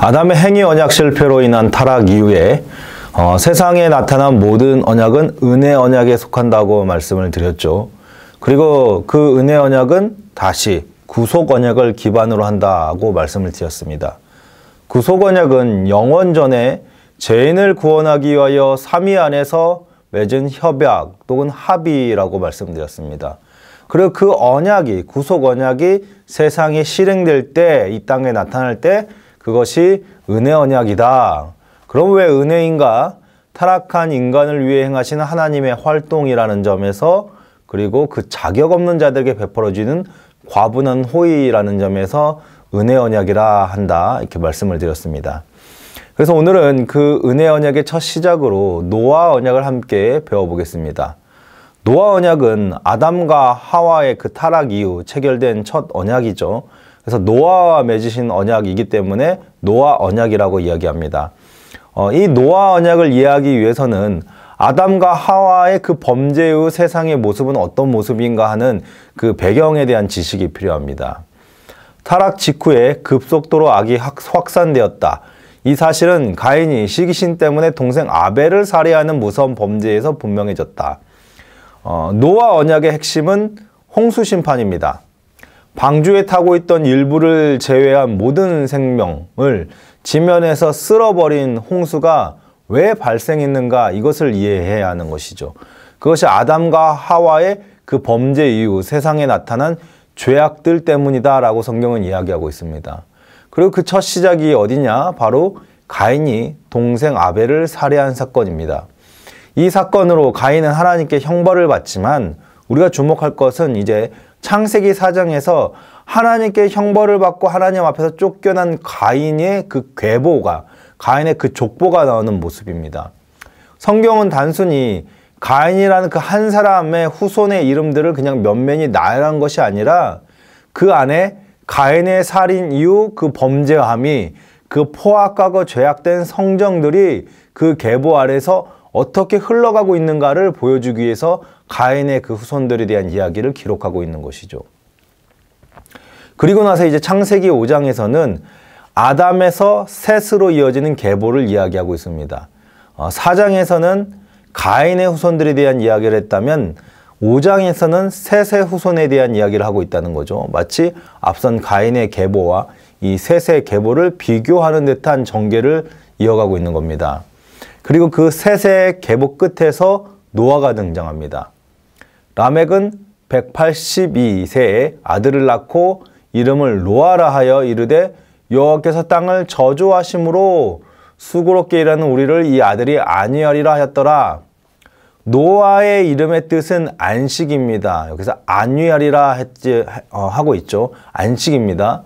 아담의 행위 언약 실패로 인한 타락 이후에 세상에 나타난 모든 언약은 은혜 언약에 속한다고 말씀을 드렸죠. 그리고 그 은혜 언약은 다시 구속 언약을 기반으로 한다고 말씀을 드렸습니다. 구속 언약은 영원전에 죄인을 구원하기 위하여 삼위 안에서 맺은 협약 또는 합의라고 말씀드렸습니다. 그리고 그 언약이, 구속 언약이 세상에 실행될 때, 이 땅에 나타날 때 그것이 은혜 언약이다. 그럼 왜 은혜인가? 타락한 인간을 위해 행하시는 하나님의 활동이라는 점에서, 그리고 그 자격 없는 자들에게 베풀어지는 과분한 호의라는 점에서 은혜 언약이라 한다, 이렇게 말씀을 드렸습니다. 그래서 오늘은 그 은혜 언약의 첫 시작으로 노아 언약을 함께 배워보겠습니다. 노아 언약은 아담과 하와의 그 타락 이후 체결된 첫 언약이죠. 그래서 노아와 맺으신 언약이기 때문에 노아 언약이라고 이야기합니다. 이 노아 언약을 이해하기 위해서는 아담과 하와의 그 범죄 후 세상의 모습은 어떤 모습인가 하는 그 배경에 대한 지식이 필요합니다. 타락 직후에 급속도로 악이 확산되었다. 이 사실은 가인이 시기심 때문에 동생 아벨을 살해하는 무서운 범죄에서 분명해졌다. 노아 언약의 핵심은 홍수 심판입니다. 방주에 타고 있던 일부를 제외한 모든 생명을 지면에서 쓸어버린 홍수가 왜 발생했는가, 이것을 이해해야 하는 것이죠. 그것이 아담과 하와의 그 범죄 이후 세상에 나타난 죄악들 때문이다 라고 성경은 이야기하고 있습니다. 그리고 그 첫 시작이 어디냐? 바로 가인이 동생 아벨을 살해한 사건입니다. 이 사건으로 가인은 하나님께 형벌을 받지만 우리가 주목할 것은 이제 창세기 4장에서 하나님께 형벌을 받고 하나님 앞에서 쫓겨난 가인의 그 계보가, 가인의 그 족보가 나오는 모습입니다. 성경은 단순히 가인이라는 그 한 사람의 후손의 이름들을 그냥 면면히 나열한 것이 아니라 그 안에 가인의 살인 이후 그 범죄함이, 그 포악하고 죄악된 성정들이 그 계보 아래서 어떻게 흘러가고 있는가를 보여주기 위해서 가인의 그 후손들에 대한 이야기를 기록하고 있는 것이죠. 그리고 나서 이제 창세기 5장에서는 아담에서 셋으로 이어지는 계보를 이야기하고 있습니다. 4장에서는 가인의 후손들에 대한 이야기를 했다면 5장에서는 셋의 후손에 대한 이야기를 하고 있다는 거죠. 마치 앞선 가인의 계보와 이 셋의 계보를 비교하는 듯한 전개를 이어가고 있는 겁니다. 그리고 그 셋의 계보 끝에서 노아가 등장합니다. 라멕은 182세에 아들을 낳고 이름을 노아라 하여 이르되 여호와께서 땅을 저주하심으로 수고롭게 일하는 우리를 이 아들이 안위하리라 하였더라. 노아의 이름의 뜻은 안식입니다. 여기서 안위하리라 하고 있죠. 안식입니다.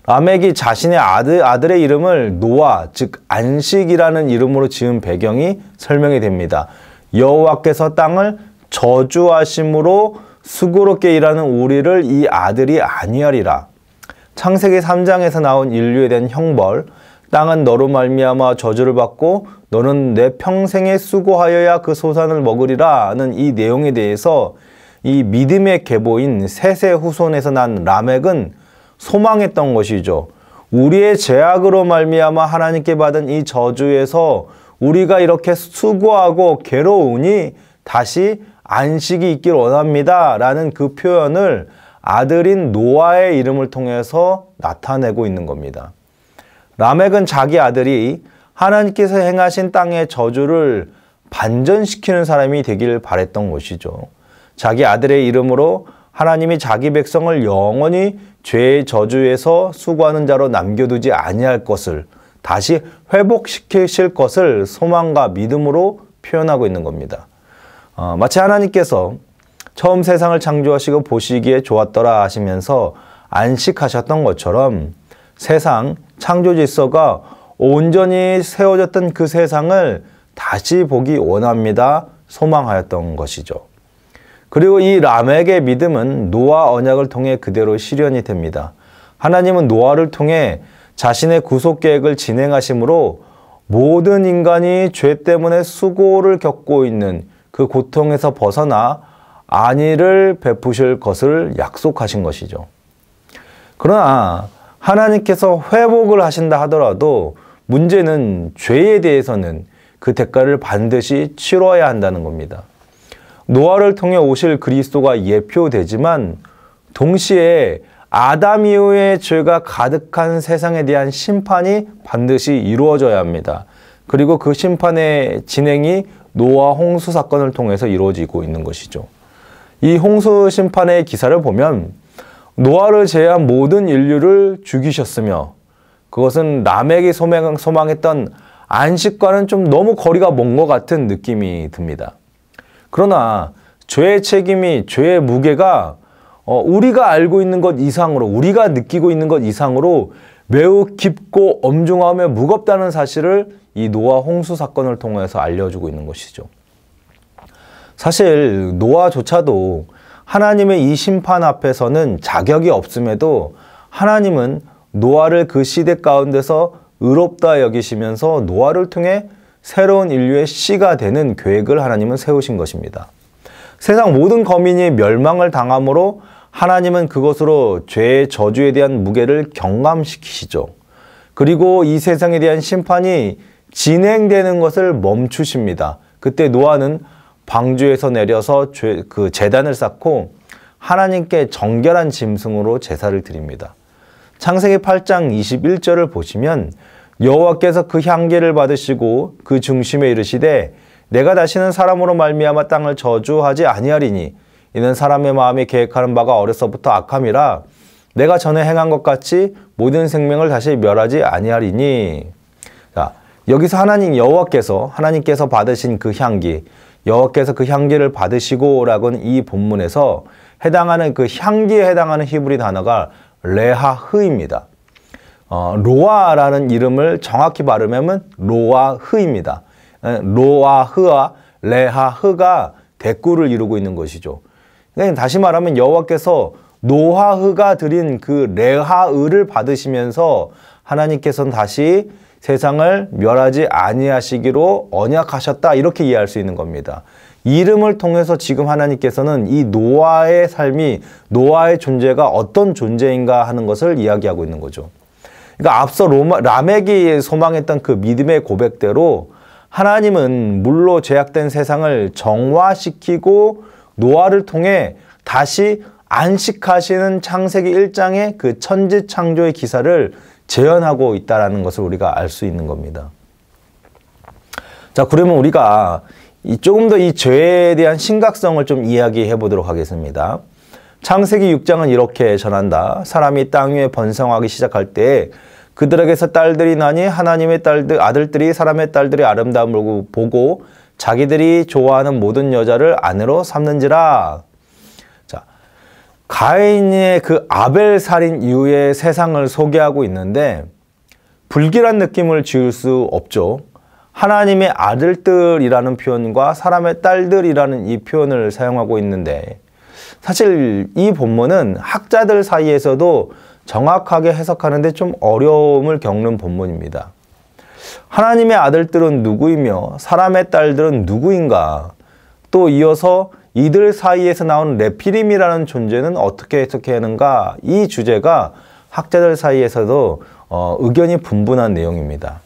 라멕이 자신의 아들의 이름을 노아, 즉 안식이라는 이름으로 지은 배경이 설명이 됩니다. 여호와께서 땅을 저주하심으로 수고롭게 일하는 우리를 이 아들이 안위하리라. 창세기 3장에서 나온 인류에 대한 형벌, 땅은 너로 말미암아 저주를 받고 너는 내 평생에 수고하여야 그 소산을 먹으리라는 이 내용에 대해서 이 믿음의 계보인 셋의 후손에서 난 라멕은 소망했던 것이죠. 우리의 죄악으로 말미암아 하나님께 받은 이 저주에서 우리가 이렇게 수고하고 괴로우니 다시 안식이 있길 원합니다 라는 그 표현을 아들인 노아의 이름을 통해서 나타내고 있는 겁니다. 라멕은 자기 아들이 하나님께서 행하신 땅의 저주를 반전시키는 사람이 되길 바랬던 것이죠. 자기 아들의 이름으로 하나님이 자기 백성을 영원히 죄의 저주에서 수고하는 자로 남겨두지 아니할 것을, 다시 회복시키실 것을 소망과 믿음으로 표현하고 있는 겁니다. 마치 하나님께서 처음 세상을 창조하시고 보시기에 좋았더라 하시면서 안식하셨던 것처럼 세상 창조 질서가 온전히 세워졌던 그 세상을 다시 보기 원합니다, 소망하였던 것이죠. 그리고 이 라멕의 믿음은 노아 언약을 통해 그대로 실현이 됩니다. 하나님은 노아를 통해 자신의 구속 계획을 진행하심으로 모든 인간이 죄 때문에 수고를 겪고 있는 그 고통에서 벗어나 안위를 베푸실 것을 약속하신 것이죠. 그러나 하나님께서 회복을 하신다 하더라도 문제는 죄에 대해서는 그 대가를 반드시 치러야 한다는 겁니다. 노아를 통해 오실 그리스도가 예표되지만 동시에 아담 이후의 죄가 가득한 세상에 대한 심판이 반드시 이루어져야 합니다. 그리고 그 심판의 진행이 노아 홍수 사건을 통해서 이루어지고 있는 것이죠. 이 홍수 심판의 기사를 보면 노아를 제외한 모든 인류를 죽이셨으며 그것은 라멕이 소망했던 안식과는 좀 너무 거리가 먼 것 같은 느낌이 듭니다. 그러나 죄의 책임이, 죄의 무게가 우리가 알고 있는 것 이상으로, 우리가 느끼고 있는 것 이상으로 매우 깊고 엄중하며 무겁다는 사실을 이 노아 홍수 사건을 통해서 알려주고 있는 것이죠. 사실 노아조차도 하나님의 이 심판 앞에서는 자격이 없음에도 하나님은 노아를 그 시대 가운데서 의롭다 여기시면서 노아를 통해 새로운 인류의 씨가 되는 계획을 하나님은 세우신 것입니다. 세상 모든 거민이 멸망을 당함으로 하나님은 그것으로 죄의 저주에 대한 무게를 경감시키시죠. 그리고 이 세상에 대한 심판이 진행되는 것을 멈추십니다. 그때 노아는 방주에서 내려서 그 제단을 쌓고 하나님께 정결한 짐승으로 제사를 드립니다. 창세기 8장 21절을 보시면 여호와께서 그 향기를 받으시고 그 중심에 이르시되 내가 다시는 사람으로 말미암아 땅을 저주하지 아니하리니 이는 사람의 마음이 계획하는 바가 어려서부터 악함이라 내가 전에 행한 것 같이 모든 생명을 다시 멸하지 아니하리니. 자, 여기서 하나님께서 받으신 그 향기, 여호와께서 그 향기를 받으시고 라고는 이 본문에서 해당하는 그 향기에 해당하는 히브리 단어가 레하흐입니다. 로아라는 이름을 정확히 발음하면 로아흐입니다. 로아흐와 레하흐가 대꾸를 이루고 있는 것이죠. 그러니까 다시 말하면 여호와께서 노아흐가 드린 그 레하흐를 받으시면서 하나님께서는 다시 세상을 멸하지 아니하시기로 언약하셨다, 이렇게 이해할 수 있는 겁니다. 이름을 통해서 지금 하나님께서는 이 노아의 삶이, 노아의 존재가 어떤 존재인가 하는 것을 이야기하고 있는 거죠. 그러니까 앞서 라멕이 소망했던 그 믿음의 고백대로 하나님은 물로 죄악된 세상을 정화시키고 노아를 통해 다시 안식하시는 창세기 1장의 그 천지창조의 기사를 재현하고 있다는 것을 우리가 알 수 있는 겁니다. 자, 그러면 우리가 조금 더 이 죄에 대한 심각성을 좀 이야기해 보도록 하겠습니다. 창세기 6장은 이렇게 전한다. 사람이 땅 위에 번성하기 시작할 때 그들에게서 딸들이 나니 하나님의 아들들이 사람의 딸들의 아름다움을 보고 자기들이 좋아하는 모든 여자를 아내로 삼는지라. 자, 가인의 그 아벨 살인 이후의 세상을 소개하고 있는데 불길한 느낌을 지울 수 없죠. 하나님의 아들들이라는 표현과 사람의 딸들이라는 이 표현을 사용하고 있는데 사실 이 본문은 학자들 사이에서도 정확하게 해석하는데 좀 어려움을 겪는 본문입니다. 하나님의 아들들은 누구이며 사람의 딸들은 누구인가? 또 이어서 이들 사이에서 나온 네피림이라는 존재는 어떻게 해석해야 하는가? 이 주제가 학자들 사이에서도 의견이 분분한 내용입니다.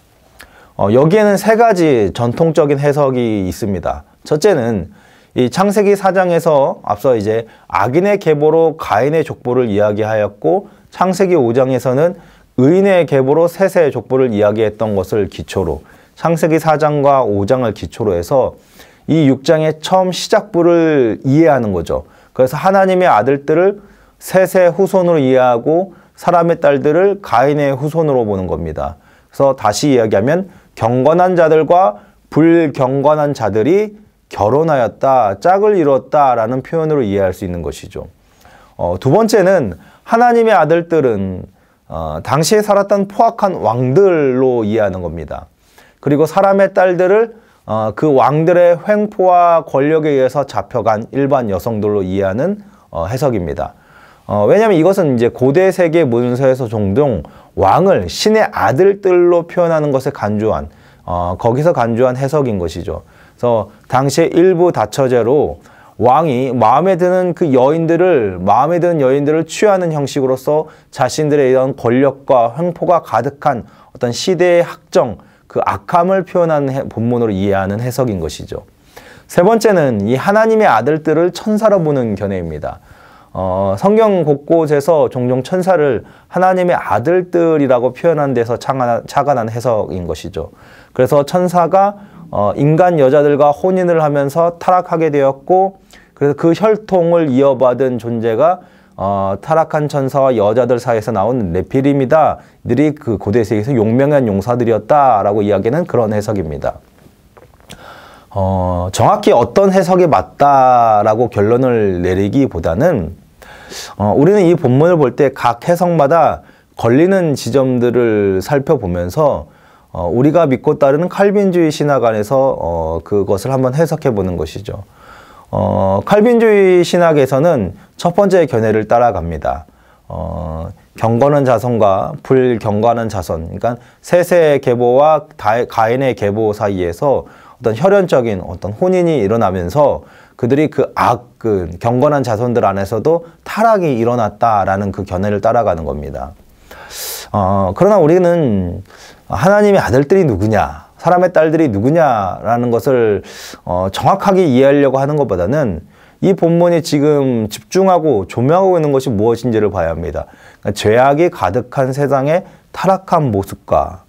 여기에는 세 가지 전통적인 해석이 있습니다. 첫째는 이 창세기 4장에서 앞서 이제 악인의 계보로 가인의 족보를 이야기하였고 창세기 5장에서는 의인의 계보로 셋의 족보를 이야기했던 것을 기초로 창세기 4장과 5장을 기초로 해서 이 6장의 처음 시작부를 이해하는 거죠. 그래서 하나님의 아들들을 셋의 후손으로 이해하고 사람의 딸들을 가인의 후손으로 보는 겁니다. 그래서 다시 이야기하면 경건한 자들과 불경건한 자들이 결혼하였다, 짝을 이뤘다라는 표현으로 이해할 수 있는 것이죠. 두 번째는 하나님의 아들들은 당시에 살았던 포악한 왕들로 이해하는 겁니다. 그리고 사람의 딸들을 그 왕들의 횡포와 권력에 의해서 잡혀간 일반 여성들로 이해하는 해석입니다. 왜냐하면 이것은 이제 고대 세계 문서에서 종종 왕을 신의 아들들로 표현하는 것에 거기서 간주한 해석인 것이죠. 그래서 당시의 일부 다처제로 왕이 마음에 드는 여인들을 취하는 형식으로서 자신들의 이런 권력과 횡포가 가득한 어떤 시대의 학정, 그 악함을 표현한 본문으로 이해하는 해석인 것이죠. 세 번째는 이 하나님의 아들들을 천사로 보는 견해입니다. 성경 곳곳에서 종종 천사를 하나님의 아들들이라고 표현한 데서 착안한 해석인 것이죠. 그래서 천사가 인간 여자들과 혼인을 하면서 타락하게 되었고, 그래서 그 혈통을 이어받은 존재가 타락한 천사와 여자들 사이에서 나온 네피림이다. 이들이 그 고대 세계에서 용맹한 용사들이었다라고 이야기하는 그런 해석입니다. 정확히 어떤 해석이 맞다라고 결론을 내리기보다는 우리는 이 본문을 볼 때 각 해석마다 걸리는 지점들을 살펴보면서 우리가 믿고 따르는 칼빈주의 신학 안에서 그것을 한번 해석해 보는 것이죠. 칼빈주의 신학에서는 첫 번째 견해를 따라갑니다. 경건한 자손과 불경건한 자손, 그러니까 셋의 계보와 가인의 계보 사이에서 어떤 혈연적인 어떤 혼인이 일어나면서 그들이 그 경건한 자손들 안에서도 타락이 일어났다라는 그 견해를 따라가는 겁니다. 그러나 우리는 하나님의 아들들이 누구냐, 사람의 딸들이 누구냐라는 것을 정확하게 이해하려고 하는 것보다는 이 본문이 지금 집중하고 조명하고 있는 것이 무엇인지를 봐야 합니다. 그러니까 죄악이 가득한 세상의 타락한 모습과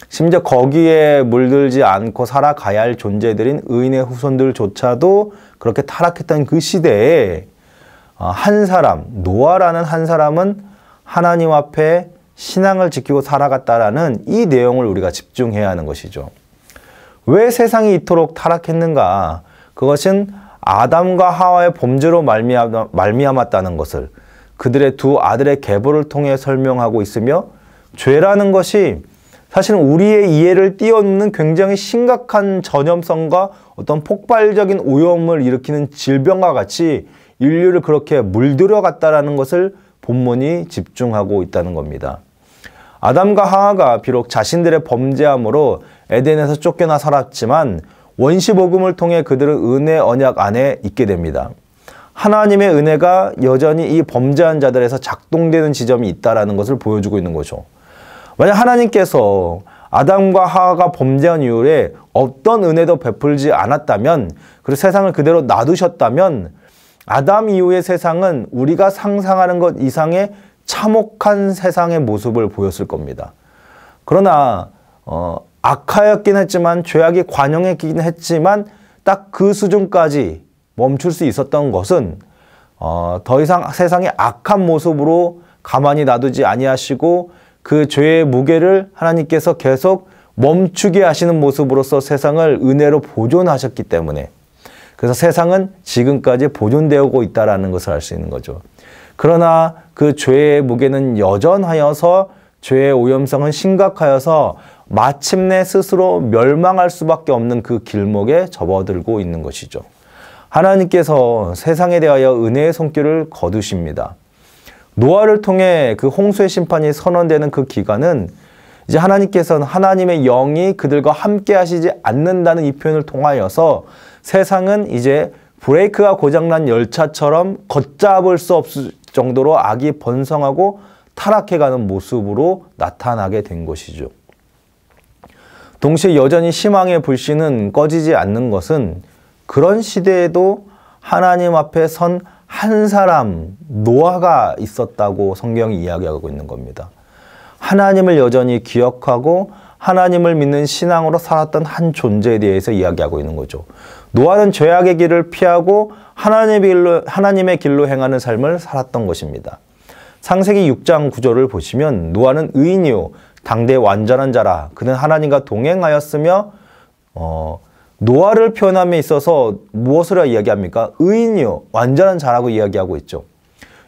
심지어 거기에 물들지 않고 살아가야 할 존재들인 의인의 후손들조차도 그렇게 타락했던 그 시대에 한 사람, 노아라는 한 사람은 하나님 앞에 신앙을 지키고 살아갔다라는 이 내용을 우리가 집중해야 하는 것이죠. 왜 세상이 이토록 타락했는가? 그것은 아담과 하와의 범죄로 말미암았다는 것을 그들의 두 아들의 계보를 통해 설명하고 있으며, 죄라는 것이 사실은 우리의 이해를 뛰어넘는 굉장히 심각한 전염성과 어떤 폭발적인 오염을 일으키는 질병과 같이 인류를 그렇게 물들여갔다라는 것을 본문이 집중하고 있다는 겁니다. 아담과 하와가 비록 자신들의 범죄함으로 에덴에서 쫓겨나 살았지만 원시복음을 통해 그들은 은혜 언약 안에 있게 됩니다. 하나님의 은혜가 여전히 이 범죄한 자들에서 작동되는 지점이 있다는 것을 보여주고 있는 거죠. 만약 하나님께서 아담과 하와가 범죄한 이후에 어떤 은혜도 베풀지 않았다면, 그리고 세상을 그대로 놔두셨다면 아담 이후의 세상은 우리가 상상하는 것 이상의 참혹한 세상의 모습을 보였을 겁니다. 그러나 악하였긴 했지만, 죄악이 관영했긴 했지만 딱 그 수준까지 멈출 수 있었던 것은 더 이상 세상의 악한 모습으로 가만히 놔두지 아니하시고 그 죄의 무게를 하나님께서 계속 멈추게 하시는 모습으로서 세상을 은혜로 보존하셨기 때문에, 그래서 세상은 지금까지 보존되고 있다는 것을 알 수 있는 거죠. 그러나 그 죄의 무게는 여전하여서, 죄의 오염성은 심각하여서 마침내 스스로 멸망할 수밖에 없는 그 길목에 접어들고 있는 것이죠. 하나님께서 세상에 대하여 은혜의 손길을 거두십니다. 노아를 통해 그 홍수의 심판이 선언되는 그 기간은 이제 하나님께서는 하나님의 영이 그들과 함께 하시지 않는다는 이 표현을 통하여서 세상은 이제 브레이크가 고장난 열차처럼 걷잡을 수 없을 정도로 악이 번성하고 타락해가는 모습으로 나타나게 된 것이죠. 동시에 여전히 희망의 불씨는 꺼지지 않는 것은 그런 시대에도 하나님 앞에 선 한 사람, 노아가 있었다고 성경이 이야기하고 있는 겁니다. 하나님을 여전히 기억하고 하나님을 믿는 신앙으로 살았던 한 존재에 대해서 이야기하고 있는 거죠. 노아는 죄악의 길을 피하고 하나님의 길로 행하는 삶을 살았던 것입니다. 창세기 6장 9절을 보시면 노아는 의인이요 당대 완전한 자라, 그는 하나님과 동행하였으며, 노아를 표현함에 있어서 무엇을 이야기합니까? 의인이요 완전한 자라고 이야기하고 있죠.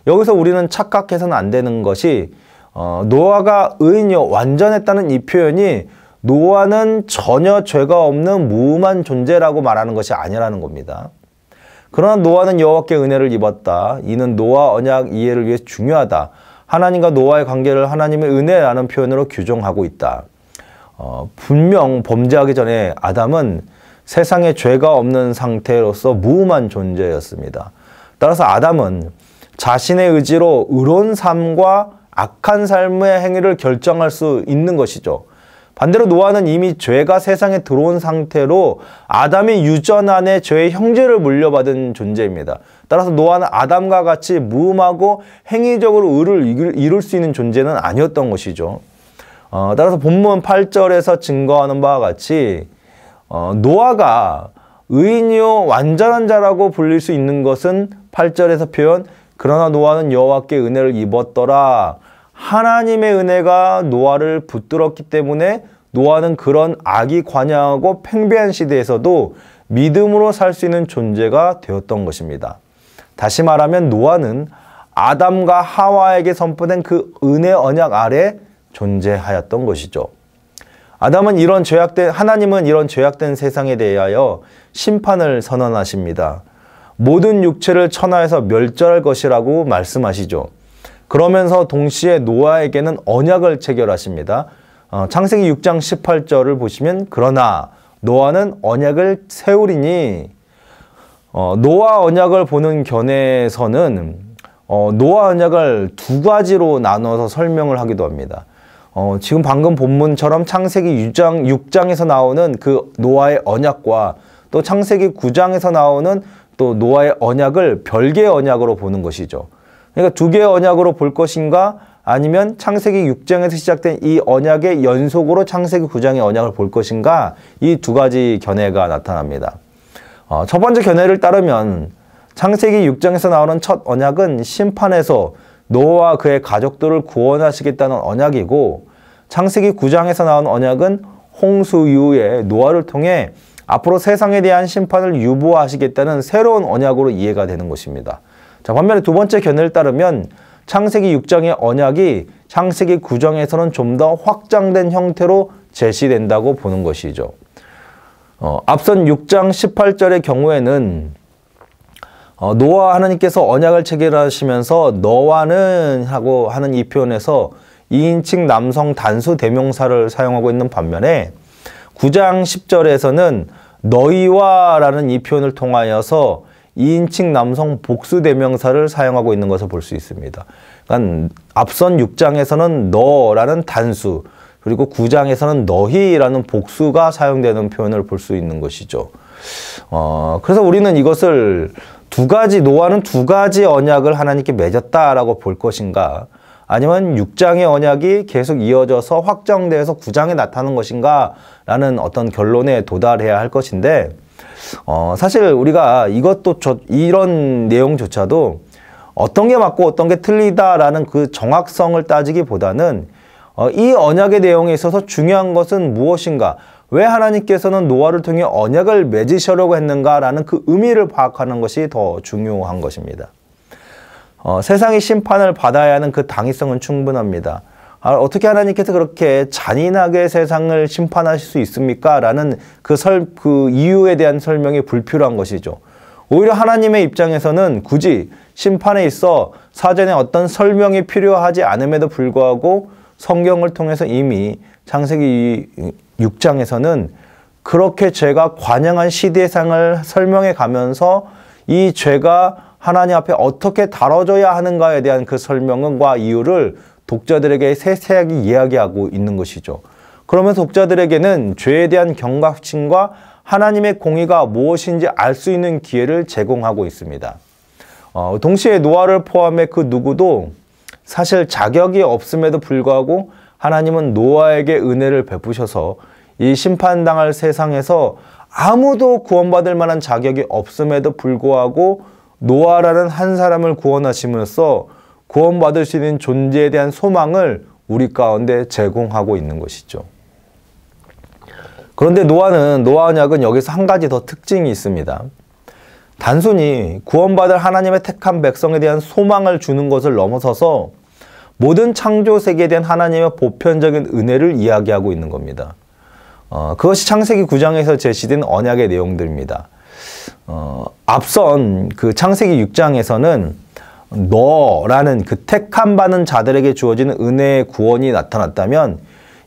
여기서 우리는 착각해서는 안 되는 것이 노아가 의인이요 완전했다는 이 표현이 노아는 전혀 죄가 없는 무음한 존재라고 말하는 것이 아니라는 겁니다. 그러나 노아는 여호와께 은혜를 입었다. 이는 노아 언약 이해를 위해 중요하다. 하나님과 노아의 관계를 하나님의 은혜라는 표현으로 규정하고 있다. 분명 범죄하기 전에 아담은 세상에 죄가 없는 상태로서 무음한 존재였습니다. 따라서 아담은 자신의 의지로 의로운 삶과 악한 삶의 행위를 결정할 수 있는 것이죠. 반대로 노아는 이미 죄가 세상에 들어온 상태로 아담이 유전 안에 죄의 형제를 물려받은 존재입니다. 따라서 노아는 아담과 같이 무음하고 행위적으로 의를 이룰 수 있는 존재는 아니었던 것이죠. 따라서 본문 8절에서 증거하는 바와 같이 노아가 의인이요 완전한 자라고 불릴 수 있는 것은 8절에서 표현 그러나 노아는 여호와께 은혜를 입었더라. 하나님의 은혜가 노아를 붙들었기 때문에 노아는 그런 악이 관영하고 팽배한 시대에서도 믿음으로 살 수 있는 존재가 되었던 것입니다. 다시 말하면 노아는 아담과 하와에게 선포된 그 은혜 언약 아래 존재하였던 것이죠. 하나님은 이런 죄악된 세상에 대하여 심판을 선언하십니다. 모든 육체를 천하에서 멸절할 것이라고 말씀하시죠. 그러면서 동시에 노아에게는 언약을 체결하십니다. 창세기 6장 18절을 보시면 그러나 노아는 언약을 세우리니 노아 언약을 보는 견해에서는 노아 언약을 두 가지로 나눠서 설명을 하기도 합니다. 지금 방금 본문처럼 창세기 6장에서 나오는 그 노아의 언약과 또 창세기 9장에서 나오는 또 노아의 언약을 별개의 언약으로 보는 것이죠. 그러니까 두 개의 언약으로 볼 것인가 아니면 창세기 6장에서 시작된 이 언약의 연속으로 창세기 9장의 언약을 볼 것인가 이 두 가지 견해가 나타납니다. 첫 번째 견해를 따르면 창세기 6장에서 나오는 첫 언약은 심판에서 노아와 그의 가족들을 구원하시겠다는 언약이고 창세기 9장에서 나온 언약은 홍수 이후에 노아를 통해 앞으로 세상에 대한 심판을 유보하시겠다는 새로운 언약으로 이해가 되는 것입니다. 자, 반면에 두 번째 견해를 따르면 창세기 6장의 언약이 창세기 9장에서는 좀 더 확장된 형태로 제시된다고 보는 것이죠. 앞선 6장 18절의 경우에는 노아와 하나님께서 언약을 체결하시면서 너와는 하고 하는 이 표현에서 2인칭 남성 단수 대명사를 사용하고 있는 반면에 9장 10절에서는 너희와 라는 이 표현을 통하여서 2인칭 남성 복수 대명사를 사용하고 있는 것을 볼 수 있습니다. 그러니까 앞선 6장에서는 너라는 단수, 그리고 9장에서는 너희라는 복수가 사용되는 표현을 볼 수 있는 것이죠. 그래서 우리는 이것을 노아는 두 가지 언약을 하나님께 맺었다라고 볼 것인가, 아니면 6장의 언약이 계속 이어져서 확정돼서 9장에 나타나는 것인가 라는 어떤 결론에 도달해야 할 것인데, 사실 우리가 이런 내용조차도 어떤 게 맞고 어떤 게 틀리다라는 그 정확성을 따지기보다는 이 언약의 내용에 있어서 중요한 것은 무엇인가, 왜 하나님께서는 노아를 통해 언약을 맺으시려고 했는가라는 그 의미를 파악하는 것이 더 중요한 것입니다. 세상이 심판을 받아야 하는 그 당위성은 충분합니다. 어떻게 하나님께서 그렇게 잔인하게 세상을 심판하실 수 있습니까? 라는 그 이유에 대한 설명이 불필요한 것이죠. 오히려 하나님의 입장에서는 굳이 심판에 있어 사전에 어떤 설명이 필요하지 않음에도 불구하고 성경을 통해서 이미 창세기 6장에서는 그렇게 죄가 관영한 시대상을 설명해 가면서 이 죄가 하나님 앞에 어떻게 다뤄져야 하는가에 대한 그 설명과 이유를 독자들에게 세세하게 이야기하고 있는 것이죠. 그러면서 독자들에게는 죄에 대한 경각심과 하나님의 공의가 무엇인지 알 수 있는 기회를 제공하고 있습니다. 동시에 노아를 포함해 그 누구도 사실 자격이 없음에도 불구하고 하나님은 노아에게 은혜를 베푸셔서 이 심판당할 세상에서 아무도 구원받을 만한 자격이 없음에도 불구하고 노아라는 한 사람을 구원하심으로써 구원받을 수 있는 존재에 대한 소망을 우리 가운데 제공하고 있는 것이죠. 그런데 노아 언약은 여기서 한 가지 더 특징이 있습니다. 단순히 구원받을 하나님의 택한 백성에 대한 소망을 주는 것을 넘어서서 모든 창조 세계에 대한 하나님의 보편적인 은혜를 이야기하고 있는 겁니다. 그것이 창세기 9장에서 제시된 언약의 내용들입니다. 앞선 그 창세기 6장에서는 너라는 그 택함 받는 자들에게 주어지는 은혜의 구원이 나타났다면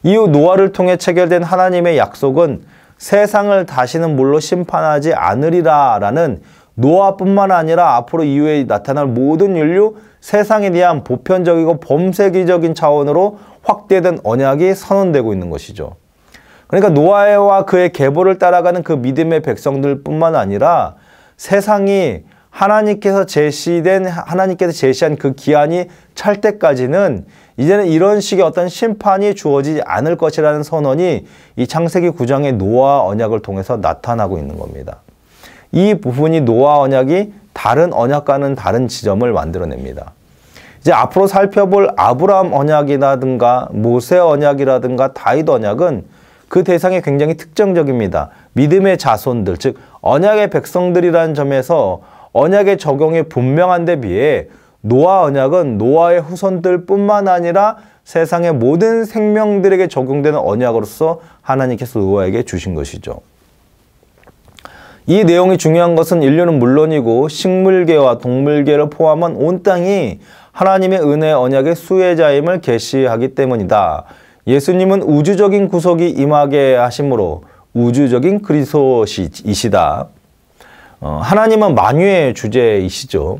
이후 노아를 통해 체결된 하나님의 약속은 세상을 다시는 물로 심판하지 않으리라 라는 노아뿐만 아니라 앞으로 이후에 나타날 모든 인류 세상에 대한 보편적이고 범세기적인 차원으로 확대된 언약이 선언되고 있는 것이죠. 그러니까 노아와 그의 계보를 따라가는 그 믿음의 백성들 뿐만 아니라 세상이 하나님께서 제시한 그 기한이 찰 때까지는 이제는 이런 식의 어떤 심판이 주어지지 않을 것이라는 선언이 이 창세기 9장의 노아 언약을 통해서 나타나고 있는 겁니다. 이 부분이 노아 언약이 다른 언약과는 다른 지점을 만들어냅니다. 이제 앞으로 살펴볼 아브라함 언약이라든가 모세 언약이라든가 다윗 언약은 그 대상이 굉장히 특정적입니다. 믿음의 자손들, 즉 언약의 백성들이라는 점에서 언약의 적용이 분명한 데 비해 노아 언약은 노아의 후손들 뿐만 아니라 세상의 모든 생명들에게 적용되는 언약으로서 하나님께서 노아에게 주신 것이죠. 이 내용이 중요한 것은 인류는 물론이고 식물계와 동물계를 포함한 온 땅이 하나님의 은혜의 언약의 수혜자임을 계시하기 때문이다. 예수님은 우주적인 구속이 임하게 하심으로 우주적인 그리스도이시다. 하나님은 만유의 주제이시죠.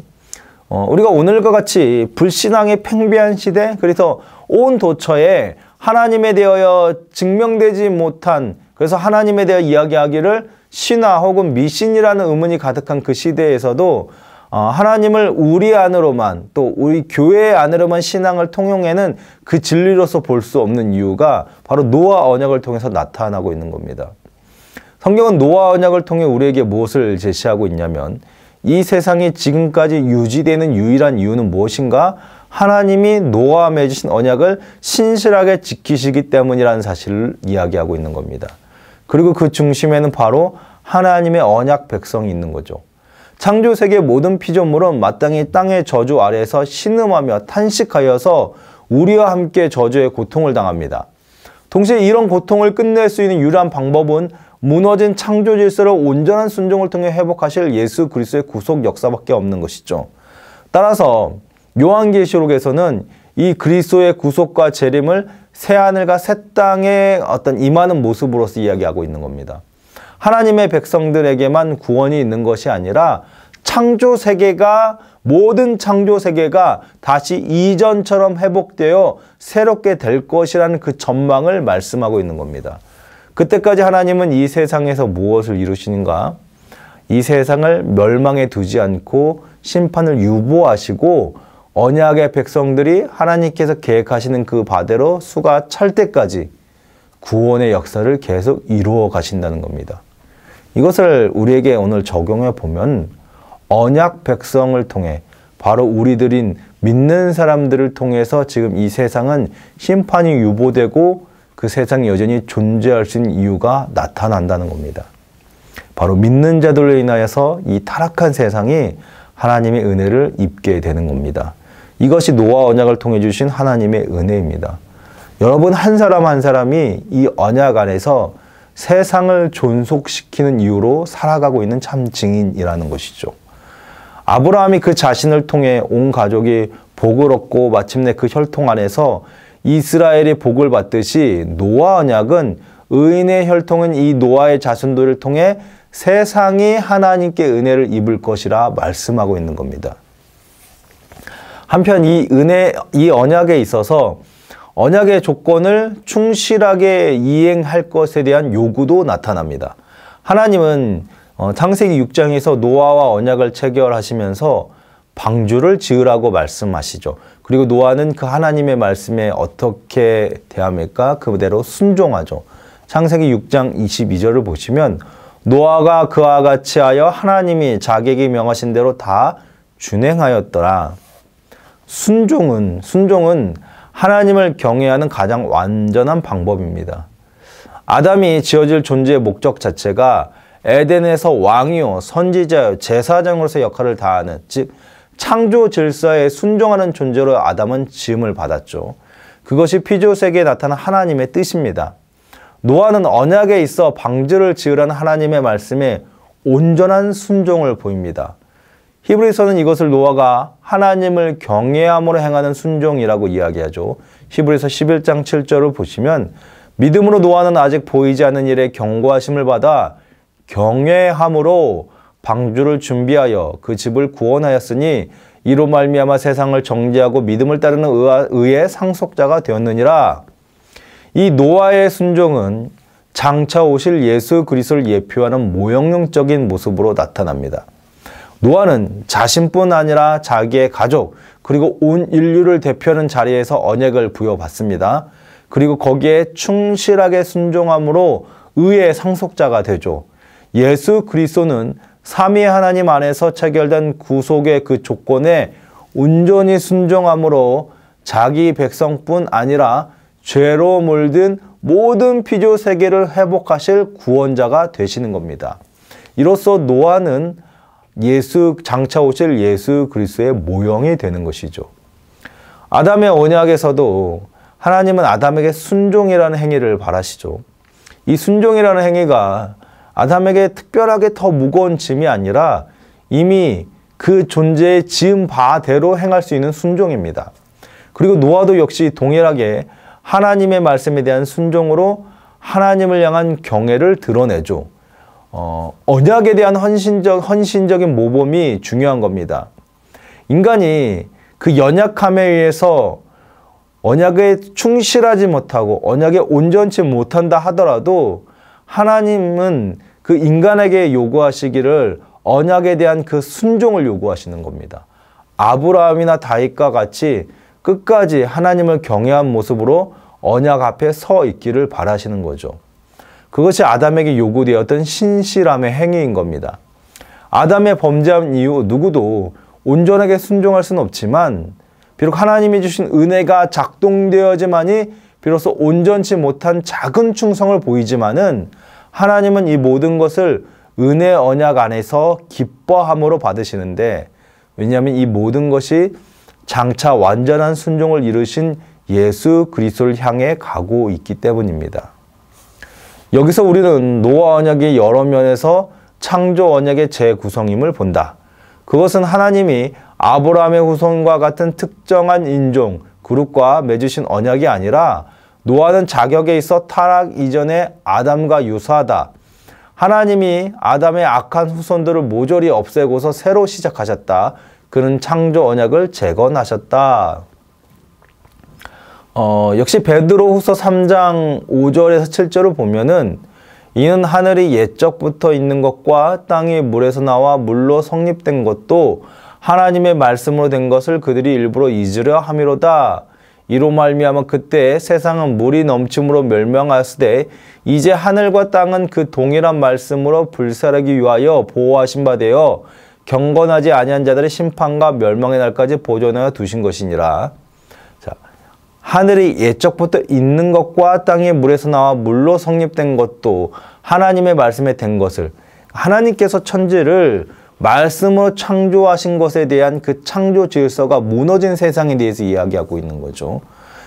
우리가 오늘과 같이 불신앙의 팽배한 시대, 그래서 온 도처에 하나님에 대하여 증명되지 못한, 그래서 하나님에 대해 이야기하기를 신화 혹은 미신이라는 의문이 가득한 그 시대에서도 하나님을 우리 안으로만, 또 우리 교회 안으로만 신앙을 통용해는 그 진리로서 볼 수 없는 이유가 바로 노아 언약을 통해서 나타나고 있는 겁니다. 성경은 노아 언약을 통해 우리에게 무엇을 제시하고 있냐면 이 세상이 지금까지 유지되는 유일한 이유는 무엇인가? 하나님이 노아와 맺으신 언약을 신실하게 지키시기 때문이라는 사실을 이야기하고 있는 겁니다. 그리고 그 중심에는 바로 하나님의 언약 백성이 있는 거죠. 창조세계의 모든 피조물은 마땅히 땅의 저주 아래에서 신음하며 탄식하여서 우리와 함께 저주의 고통을 당합니다. 동시에 이런 고통을 끝낼 수 있는 유일한 방법은 무너진 창조 질서를 온전한 순종을 통해 회복하실 예수 그리스도의 구속 역사밖에 없는 것이죠. 따라서 요한계시록에서는 이 그리스도의 구속과 재림을 새하늘과 새 땅에 어떤 임하는 모습으로서 이야기하고 있는 겁니다. 하나님의 백성들에게만 구원이 있는 것이 아니라 모든 창조 세계가 다시 이전처럼 회복되어 새롭게 될 것이라는 그 전망을 말씀하고 있는 겁니다. 그때까지 하나님은 이 세상에서 무엇을 이루시는가? 이 세상을 멸망에 두지 않고 심판을 유보하시고 언약의 백성들이 하나님께서 계획하시는 그 바대로 수가 찰 때까지 구원의 역사를 계속 이루어 가신다는 겁니다. 이것을 우리에게 오늘 적용해 보면 언약 백성을 통해 바로 우리들인 믿는 사람들을 통해서 지금 이 세상은 심판이 유보되고 그 세상이 여전히 존재할 수 있는 이유가 나타난다는 겁니다. 바로 믿는 자들로 인하여서 이 타락한 세상이 하나님의 은혜를 입게 되는 겁니다. 이것이 노아 언약을 통해 주신 하나님의 은혜입니다. 여러분 한 사람 한 사람이 이 언약 안에서 세상을 존속시키는 이유로 살아가고 있는 참 증인이라는 것이죠. 아브라함이 그 자신을 통해 온 가족이 복을 얻고 마침내 그 혈통 안에서 이스라엘이 복을 받듯이 노아 언약은 의인의 혈통은 이 노아의 자손들을 통해 세상이 하나님께 은혜를 입을 것이라 말씀하고 있는 겁니다. 한편 이 언약에 있어서 언약의 조건을 충실하게 이행할 것에 대한 요구도 나타납니다. 하나님은 창세기 6장에서 노아와 언약을 체결하시면서 방주를 지으라고 말씀하시죠. 그리고 노아는 그 하나님의 말씀에 어떻게 대합니까? 그대로 순종하죠. 창세기 6장 22절을 보시면 노아가 그와 같이 하여 하나님이 자기에게 명하신 대로 다 준행하였더라. 순종은 하나님을 경외하는 가장 완전한 방법입니다. 아담이 지어질 존재의 목적 자체가 에덴에서 왕이요, 선지자요, 제사장으로서 역할을 다하는, 즉 창조 질서에 순종하는 존재로 아담은 지음을 받았죠. 그것이 피조세계에 나타난 하나님의 뜻입니다. 노아는 언약에 있어 방주를 지으라는 하나님의 말씀에 온전한 순종을 보입니다. 히브리서는 이것을 노아가 하나님을 경외함으로 행하는 순종이라고 이야기하죠. 히브리서 11장 7절을 보시면 믿음으로 노아는 아직 보이지 않는 일에 경고하심을 받아 경외함으로 방주를 준비하여 그 집을 구원하였으니 이로 말미암아 세상을 정죄하고 믿음을 따르는 의의 상속자가 되었느니라. 이 노아의 순종은 장차 오실 예수 그리스도를 예표하는 모형적인 모습으로 나타납니다. 노아는 자신뿐 아니라 자기의 가족 그리고 온 인류를 대표하는 자리에서 언약을 부여받습니다. 그리고 거기에 충실하게 순종함으로 의의 상속자가 되죠. 예수 그리스도는 삼위 하나님 안에서 체결된 구속의 그 조건에 온전히 순종함으로 자기 백성뿐 아니라 죄로 물든 모든 피조 세계를 회복하실 구원자가 되시는 겁니다. 이로써 노아는 장차 오실 예수 그리스도의 모형이 되는 것이죠. 아담의 언약에서도 하나님은 아담에게 순종이라는 행위를 바라시죠. 이 순종이라는 행위가 아담에게 특별하게 더 무거운 짐이 아니라 이미 그 존재의 지은 바대로 행할 수 있는 순종입니다. 그리고 노아도 역시 동일하게 하나님의 말씀에 대한 순종으로 하나님을 향한 경외를 드러내죠. 언약에 대한 헌신적인 모범이 중요한 겁니다. 인간이 그 연약함에 의해서 언약에 충실하지 못하고 언약에 온전치 못한다 하더라도 하나님은 그 인간에게 요구하시기를 언약에 대한 그 순종을 요구하시는 겁니다. 아브라함이나 다윗과 같이 끝까지 하나님을 경외한 모습으로 언약 앞에 서 있기를 바라시는 거죠. 그것이 아담에게 요구되었던 신실함의 행위인 겁니다. 아담의 범죄한 이후 누구도 온전하게 순종할 수는 없지만 비록 하나님이 주신 은혜가 작동되어야지만이 비로소 온전치 못한 작은 충성을 보이지만은 하나님은 이 모든 것을 은혜 언약 안에서 기뻐함으로 받으시는데, 왜냐하면 이 모든 것이 장차 완전한 순종을 이루신 예수 그리스도를 향해 가고 있기 때문입니다. 여기서 우리는 노아 언약의 여러 면에서 창조 언약의 재구성임을 본다. 그것은 하나님이 아브라함의 후손과 같은 특정한 인종, 그룹과 맺으신 언약이 아니라 노아는 자격에 있어 타락 이전의 아담과 유사하다. 하나님이 아담의 악한 후손들을 모조리 없애고서 새로 시작하셨다. 그는 창조 언약을 재건하셨다. 역시 베드로후서 3장 5절에서 7절을 보면은 이는 하늘이 옛적부터 있는 것과 땅이 물에서 나와 물로 성립된 것도 하나님의 말씀으로 된 것을 그들이 일부러 잊으려 함이로다. 이로 말미암아 그때 세상은 물이 넘침으로 멸망하였으되 이제 하늘과 땅은 그 동일한 말씀으로 불살하기 위하여 보호하신 바 되어 경건하지 아니한 자들의 심판과 멸망의 날까지 보존하여 두신 것이니라. 자, 하늘이 옛적부터 있는 것과 땅이 물에서 나와 물로 성립된 것도 하나님의 말씀에 된 것을, 하나님께서 천지를 말씀으로 창조하신 것에 대한 그 창조 질서가 무너진 세상에 대해서 이야기하고 있는 거죠.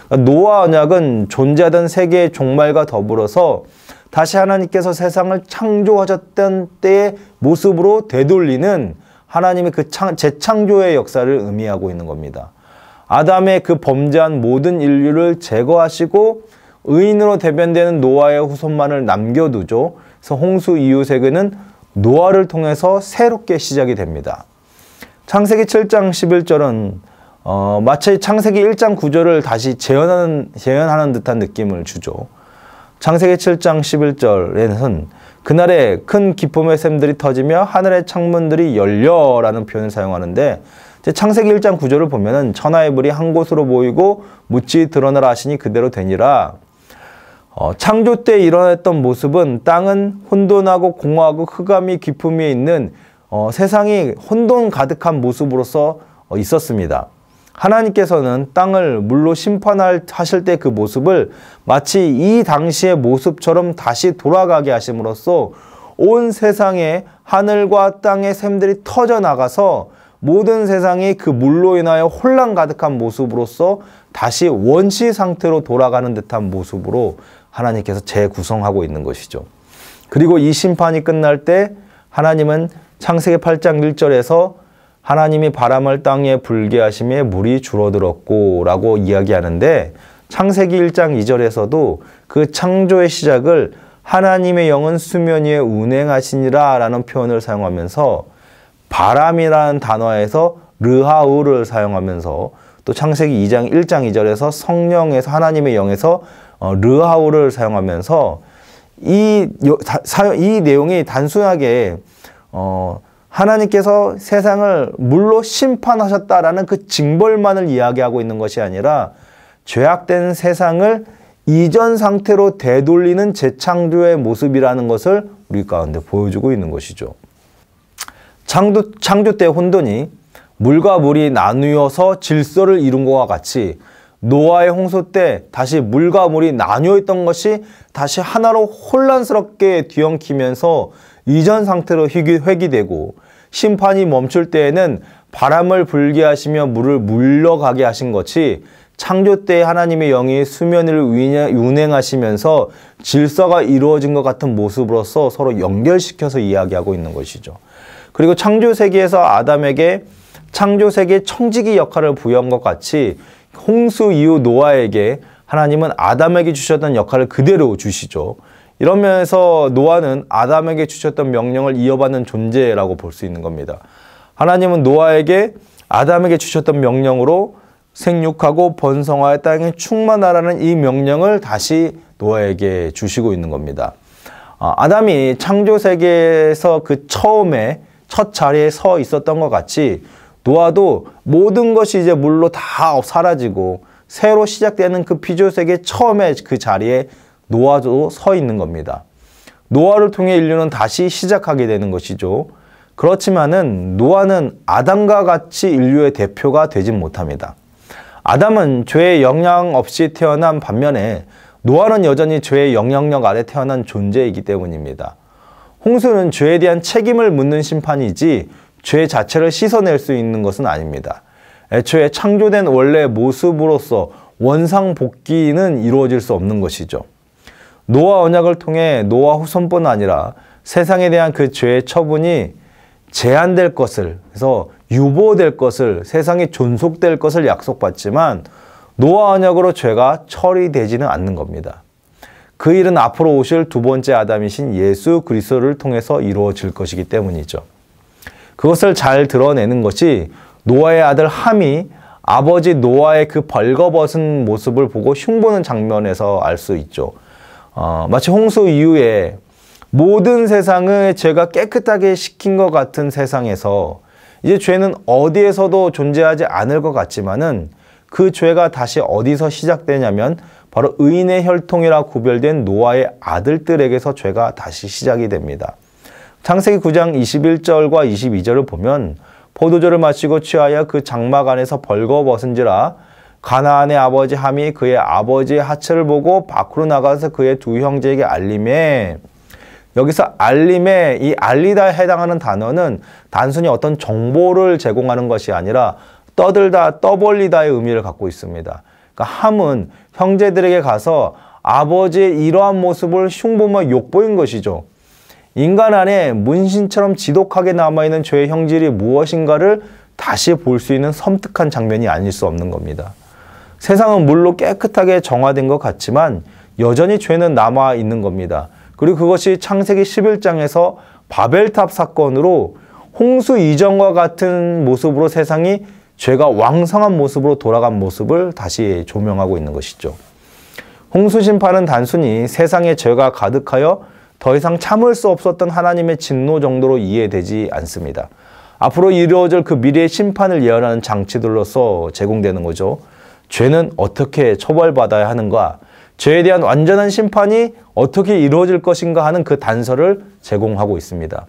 노아 언약은 존재하던 세계의 종말과 더불어서 다시 하나님께서 세상을 창조하셨던 때의 모습으로 되돌리는 하나님의 그 재창조의 역사를 의미하고 있는 겁니다. 아담의 그 범죄한 모든 인류를 제거하시고 의인으로 대변되는 노아의 후손만을 남겨두죠. 그래서 홍수 이후 세계는 노아를 통해서 새롭게 시작이 됩니다. 창세기 7장 11절은 마치 창세기 1장 9절을 다시 재현하는 듯한 느낌을 주죠. 창세기 7장 11절에는 그날에 큰 기쁨의 샘들이 터지며 하늘의 창문들이 열려라는 표현을 사용하는데, 창세기 1장 9절을 보면은 천하의 불이 한 곳으로 모이고 묻지 드러나라 하시니 그대로 되니라. 창조 때 일어났던 모습은 땅은 혼돈하고 공허하고 흑암이 기품이 있는 세상이 혼돈 가득한 모습으로서 있었습니다. 하나님께서는 땅을 물로 심판하실 때 그 모습을 마치 이 당시의 모습처럼 다시 돌아가게 하심으로써 온 세상에 하늘과 땅의 샘들이 터져나가서 모든 세상이 그 물로 인하여 혼란 가득한 모습으로서 다시 원시 상태로 돌아가는 듯한 모습으로 하나님께서 재구성하고 있는 것이죠. 그리고 이 심판이 끝날 때 하나님은 창세기 8장 1절에서 하나님이 바람을 땅에 불게 하심에 물이 줄어들었고 라고 이야기하는데, 창세기 1장 2절에서도 그 창조의 시작을 하나님의 영은 수면 위에 운행하시니라 라는 표현을 사용하면서 바람이라는 단어에서 르하우를 사용하면서 또 창세기 2장 1장 2절에서 성령에서 하나님의 영에서 르하우를 사용하면서 이 내용이 단순하게 하나님께서 세상을 물로 심판하셨다라는 그 징벌만을 이야기하고 있는 것이 아니라 죄악된 세상을 이전 상태로 되돌리는 재창조의 모습이라는 것을 우리 가운데 보여주고 있는 것이죠. 창조 때 혼돈이 물과 물이 나누어서 질서를 이룬 것과 같이 노아의 홍수 때 다시 물과 물이 나뉘어 있던 것이 다시 하나로 혼란스럽게 뒤엉키면서 이전 상태로 회귀되고 심판이 멈출 때에는 바람을 불게 하시며 물을 물러가게 하신 것이 창조 때 하나님의 영이 수면을 운행하시면서 질서가 이루어진 것 같은 모습으로서 서로 연결시켜서 이야기하고 있는 것이죠. 그리고 창조 세계에서 아담에게 창조 세계의 청지기 역할을 부여한 것 같이 홍수 이후 노아에게 하나님은 아담에게 주셨던 역할을 그대로 주시죠. 이런 면에서 노아는 아담에게 주셨던 명령을 이어받는 존재라고 볼 수 있는 겁니다. 하나님은 노아에게 아담에게 주셨던 명령으로 생육하고 번성하여 땅에 충만하라는 이 명령을 다시 노아에게 주시고 있는 겁니다. 아담이 창조 세계에서 그 처음에 첫 자리에 서 있었던 것 같이 노아도 모든 것이 이제 물로 다 사라지고 새로 시작되는 그 피조세계 처음에 그 자리에 노아도 서 있는 겁니다. 노아를 통해 인류는 다시 시작하게 되는 것이죠. 그렇지만은 노아는 아담과 같이 인류의 대표가 되진 못합니다. 아담은 죄의 영향 없이 태어난 반면에 노아는 여전히 죄의 영향력 아래 태어난 존재이기 때문입니다. 홍수는 죄에 대한 책임을 묻는 심판이지 죄 자체를 씻어낼 수 있는 것은 아닙니다. 애초에 창조된 원래의 모습으로서 원상복귀는 이루어질 수 없는 것이죠. 노아 언약을 통해 노아 후손뿐 아니라 세상에 대한 그 죄의 처분이 제한될 것을, 그래서 유보될 것을, 세상에 존속될 것을 약속받지만 노아 언약으로 죄가 처리되지는 않는 겁니다. 그 일은 앞으로 오실 두 번째 아담이신 예수 그리스도를 통해서 이루어질 것이기 때문이죠. 그것을 잘 드러내는 것이 노아의 아들 함이 아버지 노아의 그 벌거벗은 모습을 보고 흉보는 장면에서 알 수 있죠. 마치 홍수 이후에 모든 세상의 죄가 깨끗하게 씻긴 것 같은 세상에서 이제 죄는 어디에서도 존재하지 않을 것 같지만은 그 죄가 다시 어디서 시작되냐면 바로 의인의 혈통이라 구별된 노아의 아들들에게서 죄가 다시 시작이 됩니다. 창세기 9장 21절과 22절을 보면 포도주를 마시고 취하여 그 장막 안에서 벌거벗은지라 가나안의 아버지 함이 그의 아버지의 하체를 보고 밖으로 나가서 그의 두 형제에게 알림해. 여기서 알림에 이 알리다에 해당하는 단어는 단순히 어떤 정보를 제공하는 것이 아니라 떠들다, 떠벌리다의 의미를 갖고 있습니다. 그러니까 함은 형제들에게 가서 아버지의 이러한 모습을 흉보며 욕보인 것이죠. 인간 안에 문신처럼 지독하게 남아있는 죄의 형질이 무엇인가를 다시 볼 수 있는 섬뜩한 장면이 아닐 수 없는 겁니다. 세상은 물로 깨끗하게 정화된 것 같지만 여전히 죄는 남아있는 겁니다. 그리고 그것이 창세기 11장에서 바벨탑 사건으로 홍수 이전과 같은 모습으로 세상이 죄가 왕성한 모습으로 돌아간 모습을 다시 조명하고 있는 것이죠. 홍수 심판은 단순히 세상에 죄가 가득하여 더 이상 참을 수 없었던 하나님의 진노 정도로 이해되지 않습니다. 앞으로 이루어질 그 미래의 심판을 예언하는 장치들로서 제공되는 거죠. 죄는 어떻게 처벌받아야 하는가, 죄에 대한 완전한 심판이 어떻게 이루어질 것인가 하는 그 단서를 제공하고 있습니다.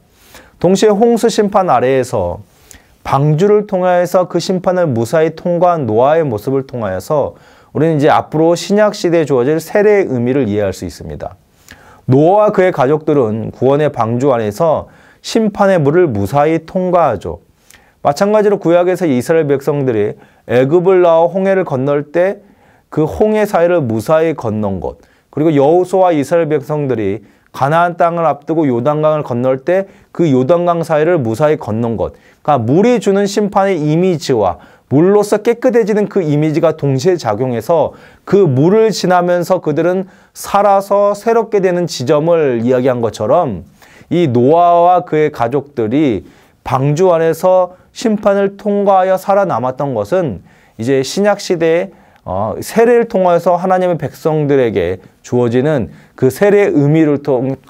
동시에 홍수 심판 아래에서 방주를 통하여서 그 심판을 무사히 통과한 노아의 모습을 통하여서 우리는 이제 앞으로 신약 시대에 주어질 세례의 의미를 이해할 수 있습니다. 노아와 그의 가족들은 구원의 방주 안에서 심판의 물을 무사히 통과하죠. 마찬가지로 구약에서 이스라엘 백성들이 애굽을 나와 홍해를 건널 때 그 홍해 사이를 무사히 건넌 것, 그리고 여호수아와 이스라엘 백성들이 가나안 땅을 앞두고 요단강을 건널 때 그 요단강 사이를 무사히 건넌 것. 그러니까 물이 주는 심판의 이미지와 물로서 깨끗해지는 그 이미지가 동시에 작용해서 그 물을 지나면서 그들은 살아서 새롭게 되는 지점을 이야기한 것처럼 이 노아와 그의 가족들이 방주 안에서 심판을 통과하여 살아남았던 것은 이제 신약 시대에 세례를 통하여서 하나님의 백성들에게 주어지는 그 세례의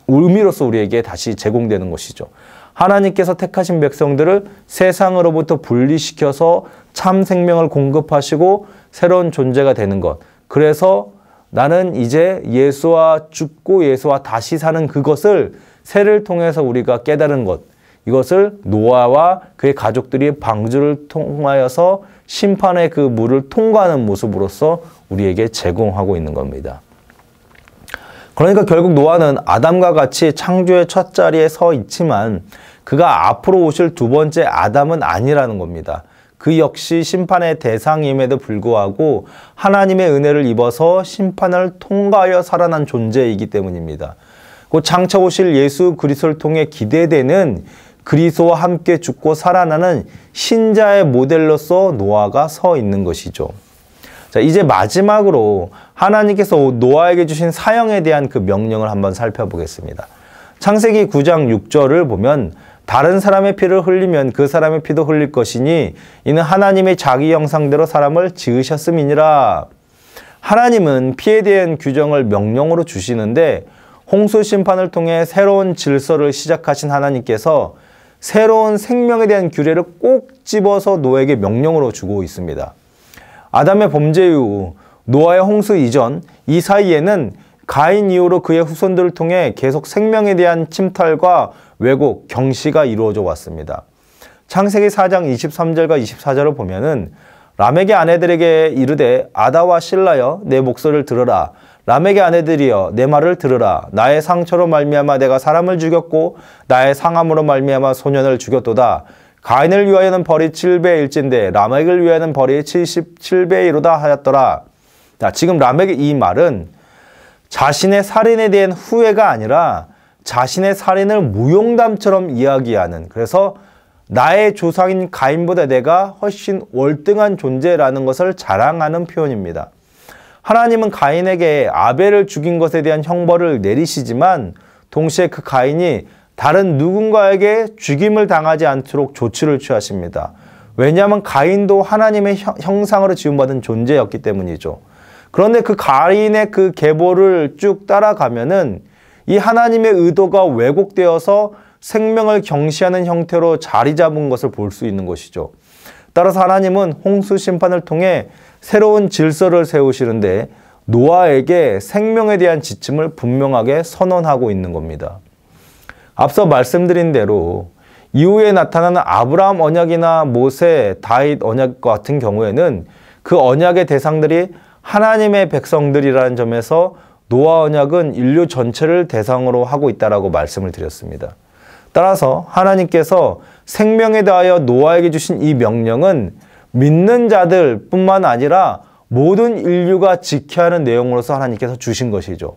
의미로서 우리에게 다시 제공되는 것이죠. 하나님께서 택하신 백성들을 세상으로부터 분리시켜서 참 생명을 공급하시고 새로운 존재가 되는 것. 그래서 나는 이제 예수와 죽고 예수와 다시 사는 그것을 세례를 통해서 우리가 깨달은 것. 이것을 노아와 그의 가족들이 방주를 통하여서 심판의 그 물을 통과하는 모습으로서 우리에게 제공하고 있는 겁니다. 그러니까 결국 노아는 아담과 같이 창조의 첫 자리에 서 있지만 그가 앞으로 오실 두 번째 아담은 아니라는 겁니다. 그 역시 심판의 대상임에도 불구하고 하나님의 은혜를 입어서 심판을 통과하여 살아난 존재이기 때문입니다. 곧 장차 오실 예수 그리스도를 통해 기대되는 그리스도와 함께 죽고 살아나는 신자의 모델로서 노아가 서 있는 것이죠. 자, 이제 마지막으로 하나님께서 노아에게 주신 사형에 대한 그 명령을 한번 살펴보겠습니다. 창세기 9장 6절을 보면 다른 사람의 피를 흘리면 그 사람의 피도 흘릴 것이니 이는 하나님의 자기 형상대로 사람을 지으셨음이니라. 하나님은 피에 대한 규정을 명령으로 주시는데 홍수 심판을 통해 새로운 질서를 시작하신 하나님께서 새로운 생명에 대한 규례를 꼭 집어서 노아에게 명령으로 주고 있습니다. 아담의 범죄 이후 노아의 홍수 이전 이 사이에는 가인 이후로 그의 후손들을 통해 계속 생명에 대한 침탈과 왜곡, 경시가 이루어져 왔습니다. 창세기 4장 23절과 24절을 보면은 람에게 아내들에게 이르되 아다와 실라여 내 목소리를 들으라. 람에게 아내들이여 내 말을 들으라. 나의 상처로 말미암아 내가 사람을 죽였고 나의 상함으로 말미암아 소년을 죽였도다. 가인을 위하여는 벌이 7배의 1인데 람에게를 위하여는 벌이 77배의 1이로다 하였더라. 자, 지금 람에게 이 말은 자신의 살인에 대한 후회가 아니라 자신의 살인을 무용담처럼 이야기하는, 그래서 나의 조상인 가인보다 내가 훨씬 월등한 존재라는 것을 자랑하는 표현입니다. 하나님은 가인에게 아벨을 죽인 것에 대한 형벌을 내리시지만 동시에 그 가인이 다른 누군가에게 죽임을 당하지 않도록 조치를 취하십니다. 왜냐하면 가인도 하나님의 형상으로 지음받은 존재였기 때문이죠. 그런데 그 가인의 그 계보를 쭉 따라가면은 이 하나님의 의도가 왜곡되어서 생명을 경시하는 형태로 자리 잡은 것을 볼 수 있는 것이죠. 따라서 하나님은 홍수 심판을 통해 새로운 질서를 세우시는데 노아에게 생명에 대한 지침을 분명하게 선언하고 있는 겁니다. 앞서 말씀드린 대로 이후에 나타나는 아브라함 언약이나 모세, 다윗 언약 같은 경우에는 그 언약의 대상들이 하나님의 백성들이라는 점에서 노아 언약은 인류 전체를 대상으로 하고 있다라고 말씀을 드렸습니다. 따라서 하나님께서 생명에 대하여 노아에게 주신 이 명령은 믿는 자들 뿐만 아니라 모든 인류가 지켜야 하는 내용으로서 하나님께서 주신 것이죠.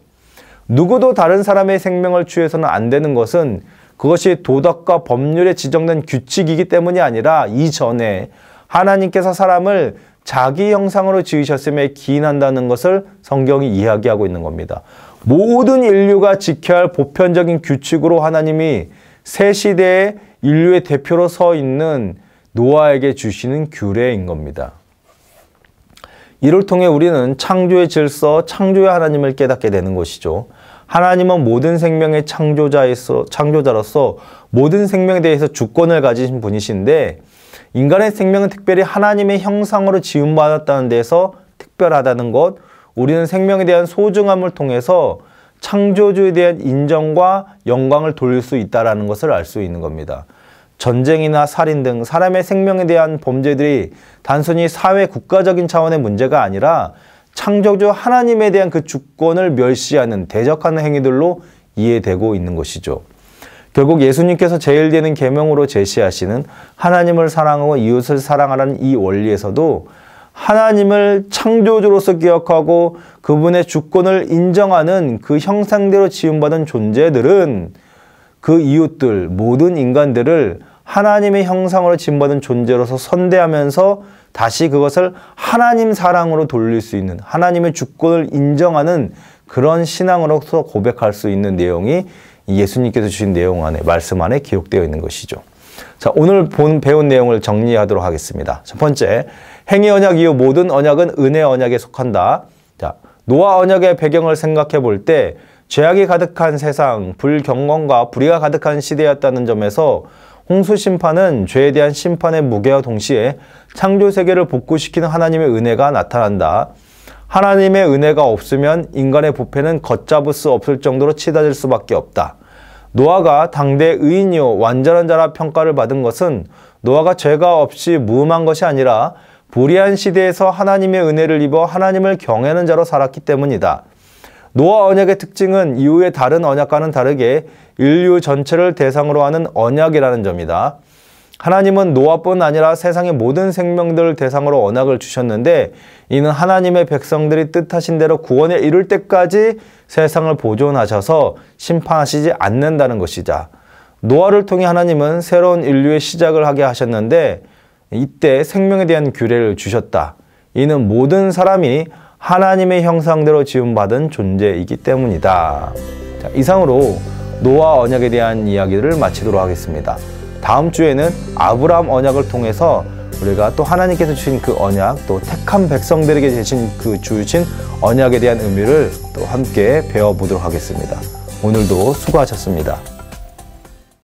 누구도 다른 사람의 생명을 취해서는 안 되는 것은 그것이 도덕과 법률에 지정된 규칙이기 때문이 아니라 이전에 하나님께서 사람을 자기 형상으로 지으셨음에 기인한다는 것을 성경이 이야기하고 있는 겁니다. 모든 인류가 지켜야 할 보편적인 규칙으로 하나님이 새 시대의 인류의 대표로 서 있는 노아에게 주시는 규례인 겁니다. 이를 통해 우리는 창조의 질서, 창조의 하나님을 깨닫게 되는 것이죠. 하나님은 모든 생명의 창조자로서 모든 생명에 대해서 주권을 가지신 분이신데 인간의 생명은 특별히 하나님의 형상으로 지음받았다는 데서 특별하다는 것, 우리는 생명에 대한 소중함을 통해서 창조주에 대한 인정과 영광을 돌릴 수 있다는 것을 알 수 있는 겁니다. 전쟁이나 살인 등 사람의 생명에 대한 범죄들이 단순히 사회 국가적인 차원의 문제가 아니라 창조주 하나님에 대한 그 주권을 멸시하는 대적하는 행위들로 이해되고 있는 것이죠. 결국 예수님께서 제일되는 계명으로 제시하시는 하나님을 사랑하고 이웃을 사랑하라는 이 원리에서도 하나님을 창조주로서 기억하고 그분의 주권을 인정하는 그 형상대로 지음받은 존재들은 그 이웃들, 모든 인간들을 하나님의 형상으로 지음받은 존재로서 선대하면서 다시 그것을 하나님 사랑으로 돌릴 수 있는, 하나님의 주권을 인정하는 그런 신앙으로서 고백할 수 있는 내용이 예수님께서 주신 내용 안에, 말씀 안에 기록되어 있는 것이죠. 자, 오늘 배운 내용을 정리하도록 하겠습니다. 첫 번째, 행위 언약 이후 모든 언약은 은혜 언약에 속한다. 자, 노아 언약의 배경을 생각해 볼 때 죄악이 가득한 세상, 불경건과 불의가 가득한 시대였다는 점에서 홍수 심판은 죄에 대한 심판의 무게와 동시에 창조 세계를 복구시키는 하나님의 은혜가 나타난다. 하나님의 은혜가 없으면 인간의 부패는 걷잡을 수 없을 정도로 치닫을 수밖에 없다. 노아가 당대 의인이요 완전한 자라 평가를 받은 것은 노아가 죄가 없이 무음한 것이 아니라 불의한 시대에서 하나님의 은혜를 입어 하나님을 경외하는 자로 살았기 때문이다. 노아 언약의 특징은 이후의 다른 언약과는 다르게 인류 전체를 대상으로 하는 언약이라는 점이다. 하나님은 노아뿐 아니라 세상의 모든 생명들을 대상으로 언약을 주셨는데 이는 하나님의 백성들이 뜻하신 대로 구원에 이를 때까지 세상을 보존하셔서 심판하시지 않는다는 것이자, 노아를 통해 하나님은 새로운 인류의 시작을 하게 하셨는데 이때 생명에 대한 규례를 주셨다. 이는 모든 사람이 하나님의 형상대로 지음받은 존재이기 때문이다. 자, 이상으로 노아 언약에 대한 이야기를 마치도록 하겠습니다. 다음 주에는 아브라함 언약을 통해서 우리가 또 하나님께서 주신 그 언약, 또 택한 백성들에게 주신 그 주신 언약에 대한 의미를 또 함께 배워보도록 하겠습니다. 오늘도 수고하셨습니다.